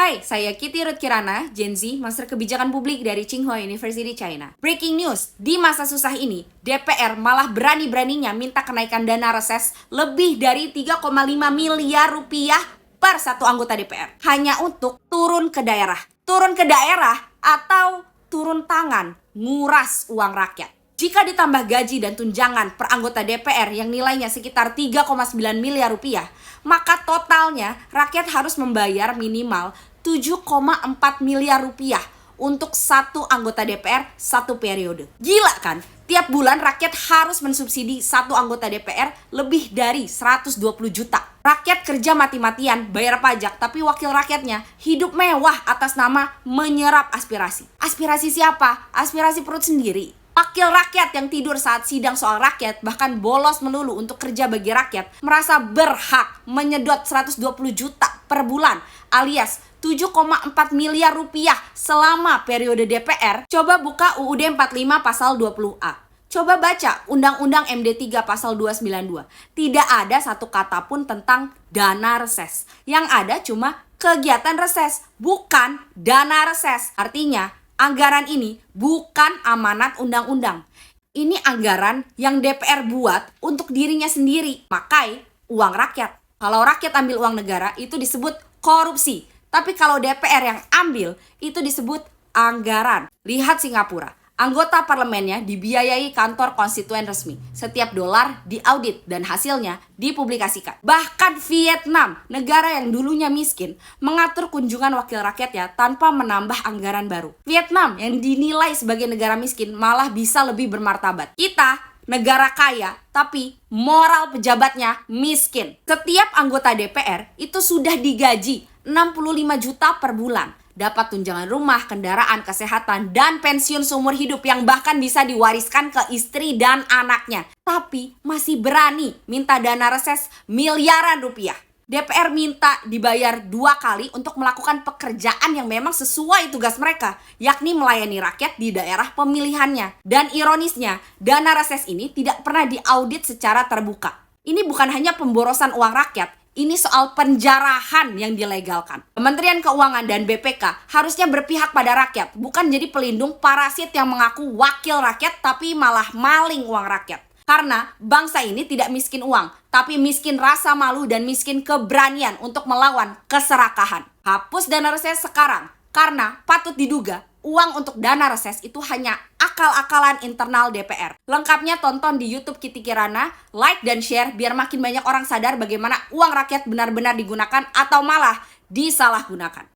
Hai, saya Kitty Ruth Kirana, Gen Z, Master Kebijakan Publik dari Tsinghua University, China. Breaking news, di masa susah ini, DPR malah berani-beraninya minta kenaikan dana reses lebih dari 3,5 miliar rupiah per satu anggota DPR. Hanya untuk turun ke daerah. Turun ke daerah atau turun tangan, nguras uang rakyat. Jika ditambah gaji dan tunjangan per anggota DPR yang nilainya sekitar 3,9 miliar rupiah, maka totalnya rakyat harus membayar minimal 7,4 miliar rupiah untuk satu anggota DPR satu periode. Gila kan? Tiap bulan rakyat harus mensubsidi satu anggota DPR lebih dari 120 juta. Rakyat kerja mati-matian bayar pajak, tapi wakil rakyatnya hidup mewah atas nama menyerap aspirasi. Aspirasi siapa? Aspirasi perut sendiri. Wakil rakyat yang tidur saat sidang soal rakyat, bahkan bolos melulu untuk kerja bagi rakyat, merasa berhak menyedot 120 juta per bulan alias 7,4 miliar rupiah selama periode DPR. Coba buka UUD 45 pasal 20A. Coba baca Undang-Undang MD 3 pasal 292. Tidak ada satu kata pun tentang dana reses. Yang ada cuma kegiatan reses, bukan dana reses. Artinya, anggaran ini bukan amanat undang-undang. Ini anggaran yang DPR buat untuk dirinya sendiri. Pakai uang rakyat. Kalau rakyat ambil uang negara, itu disebut korupsi. Tapi kalau DPR yang ambil, itu disebut anggaran. Lihat Singapura. Anggota parlemennya dibiayai kantor konstituen resmi. Setiap dolar diaudit dan hasilnya dipublikasikan. Bahkan Vietnam, negara yang dulunya miskin, mengatur kunjungan wakil rakyatnya tanpa menambah anggaran baru. Vietnam yang dinilai sebagai negara miskin malah bisa lebih bermartabat. Kita negara kaya, tapi moral pejabatnya miskin. Setiap anggota DPR itu sudah digaji 65 juta per bulan. Dapat tunjangan rumah, kendaraan, kesehatan, dan pensiun seumur hidup yang bahkan bisa diwariskan ke istri dan anaknya. Tapi masih berani minta dana reses miliaran rupiah. DPR minta dibayar 2 kali untuk melakukan pekerjaan yang memang sesuai tugas mereka, yakni melayani rakyat di daerah pemilihannya. Dan ironisnya, dana reses ini tidak pernah diaudit secara terbuka. Ini bukan hanya pemborosan uang rakyat, ini soal penjarahan yang dilegalkan. Kementerian Keuangan dan BPK harusnya berpihak pada rakyat, bukan jadi pelindung parasit yang mengaku wakil rakyat tapi malah maling uang rakyat. Karena bangsa ini tidak miskin uang, tapi miskin rasa malu dan miskin keberanian untuk melawan keserakahan. Hapus dana reses sekarang, karena patut diduga uang untuk dana reses itu hanya akal-akalan internal DPR. Lengkapnya tonton di YouTube Kitty Kirana, like dan share biar makin banyak orang sadar bagaimana uang rakyat benar-benar digunakan atau malah disalahgunakan.